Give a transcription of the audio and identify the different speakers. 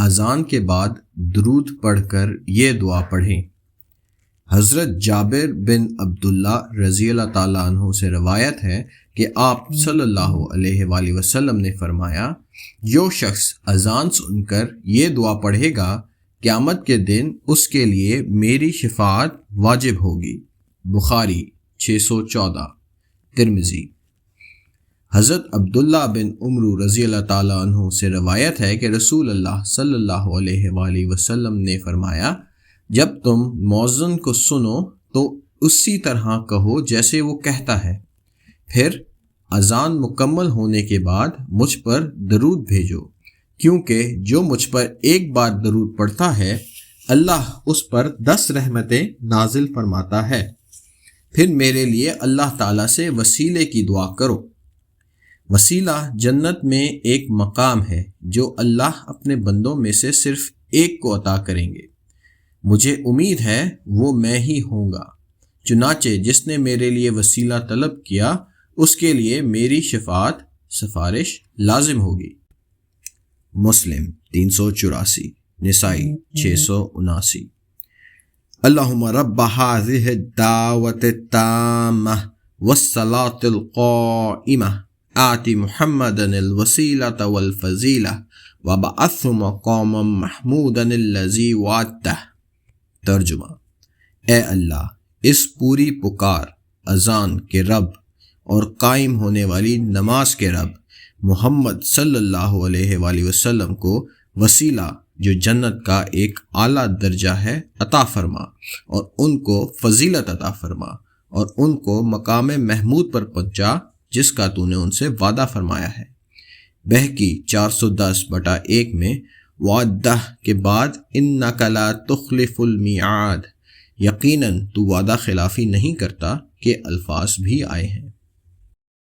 Speaker 1: اذان کے بعد درود پڑھ کر یہ دعا پڑھیں۔ حضرت جابر بن عبداللہ رضی اللہ تعالیٰ عنہ سے روایت ہے کہ آپ صلی اللہ علیہ وآلہ وسلم نے فرمایا، جو شخص اذان سن کر یہ دعا پڑھے گا قیامت کے دن اس کے لیے میری شفاعت واجب ہوگی۔ بخاری 614، ترمذی۔ حضرت عبداللہ بن عمر رضی اللہ تعالیٰ عنہ سے روایت ہے کہ رسول اللہ صلی اللہ علیہ وآلہ وسلم نے فرمایا، جب تم مؤذن کو سنو تو اسی طرح کہو جیسے وہ کہتا ہے، پھر اذان مکمل ہونے کے بعد مجھ پر درود بھیجو، کیونکہ جو مجھ پر ایک بار درود پڑھتا ہے اللہ اس پر 10 رحمتیں نازل فرماتا ہے۔ پھر میرے لیے اللہ تعالیٰ سے وسیلے کی دعا کرو۔ وسیلہ جنت میں ایک مقام ہے جو اللہ اپنے بندوں میں سے صرف ایک کو عطا کریں گے۔ مجھے امید ہے وہ میں ہی ہوں گا، چنانچہ جس نے میرے لیے وسیلہ طلب کیا اس کے لیے میری شفاعت سفارش لازم ہوگی۔ مسلم 384، نسائی 679۔ اللہم رب هذه الدعوة التامة والصلاة القائمة آت محمدا الوسیلة والفضیلة وابعثه مقاما محمودا الذی وعدتہ۔ ترجمہ: اے اللہ، اس پوری پکار اذان کے رب اور قائم ہونے والی نماز کے رب محمد صلی اللہ علیہ وآلہ وسلم کو وسیلہ جو جنت کا ایک اعلیٰ درجہ ہے عطا فرما، اور ان کو فضیلت عطا فرما، اور ان کو مقام محمود پر پہنچا جس کا تو نے ان سے وعدہ فرمایا ہے۔ بہقی 410/1 میں وعدہ کے بعد انک لا تخلف المیعاد، یقیناً تو وعدہ خلافی نہیں کرتا، کے الفاظ بھی آئے ہیں۔